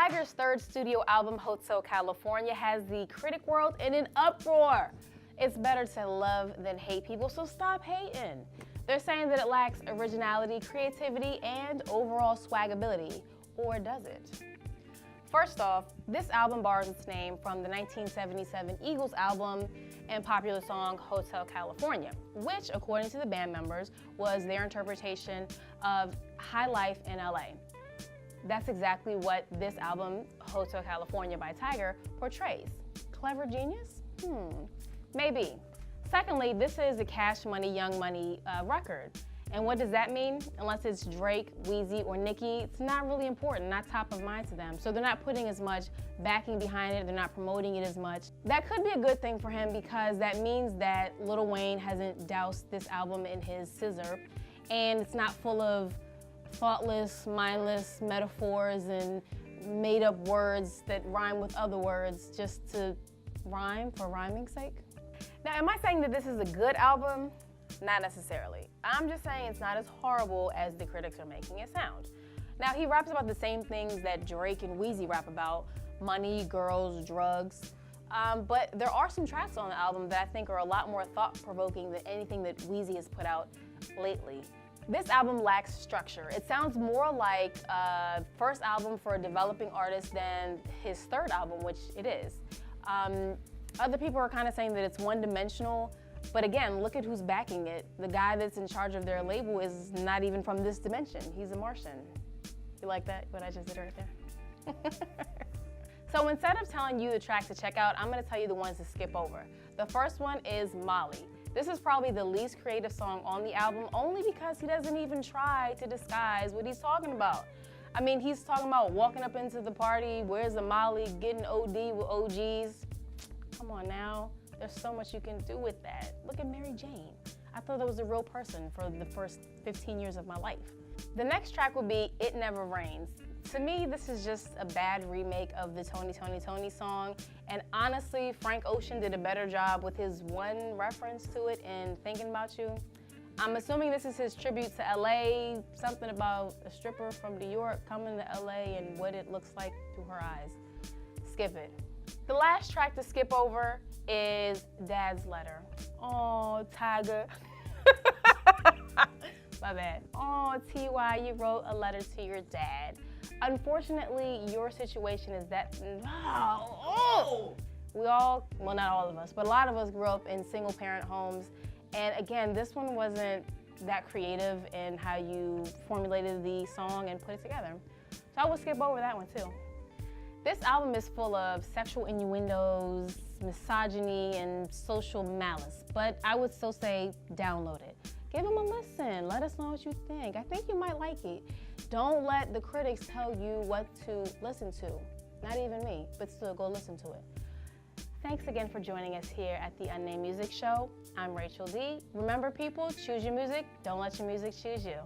Tyga's third studio album, Hotel California, has the critic world in an uproar. It's better to love than hate people, so stop hating. They're saying that it lacks originality, creativity, and overall swagability. Or does it? First off, this album borrows its name from the 1977 Eagles album and popular song Hotel California, which, according to the band members, was their interpretation of high life in LA. That's exactly what this album, Hotel California by Tyga, portrays. Clever genius? Maybe. Secondly, this is a Cash Money, Young Money record. And what does that mean? Unless it's Drake, Weezy, or Nicki, it's not really important, not top of mind to them. So they're not putting as much backing behind it, they're not promoting it as much. That could be a good thing for him because that means that Lil Wayne hasn't doused this album in his scissor, and it's not full of thoughtless, mindless metaphors and made up words that rhyme with other words just to rhyme for rhyming's sake. Now, am I saying that this is a good album? Not necessarily. I'm just saying it's not as horrible as the critics are making it sound. Now, he raps about the same things that Drake and Weezy rap about: money, girls, drugs. But there are some tracks on the album that I think are a lot more thought-provoking than anything that Weezy has put out lately. This album lacks structure. It sounds more like a first album for a developing artist than his third album, which it is. Other people are kind of saying that it's one-dimensional, but again, look at who's backing it. The guy that's in charge of their label is not even from this dimension. He's a Martian. You like that, what I just did right there? So instead of telling you the track to check out, I'm gonna tell you the ones to skip over. The first one is Molly. This is probably the least creative song on the album, only because he doesn't even try to disguise what he's talking about. I mean, he's talking about walking up into the party, where's the Molly, getting OD with OGs. Come on now, there's so much you can do with that. Look at Mary Jane. I thought that was a real person for the first 15 years of my life. The next track would be It Never Rains. To me, this is just a bad remake of the Tony, Tony, Tony song. And honestly, Frank Ocean did a better job with his one reference to it in Thinking About You. I'm assuming this is his tribute to LA, something about a stripper from New York coming to LA and what it looks like through her eyes. Skip it. The last track to skip over is Dad's Letter. Oh, Tyga. My bad. Oh, T.Y., you wrote a letter to your dad. Unfortunately, your situation is that, we all, well, not all of us, but a lot of us grew up in single parent homes. And again, this one wasn't that creative in how you formulated the song and put it together. So I would skip over that one too. This album is full of sexual innuendos, misogyny, and social malice, but I would still say download it. Give them a listen. Let us know what you think. I think you might like it. Don't let the critics tell you what to listen to. Not even me, but still go listen to it. Thanks again for joining us here at the Unnamed Music Show. I'm Rachel D. Remember, people, choose your music. Don't let your music choose you.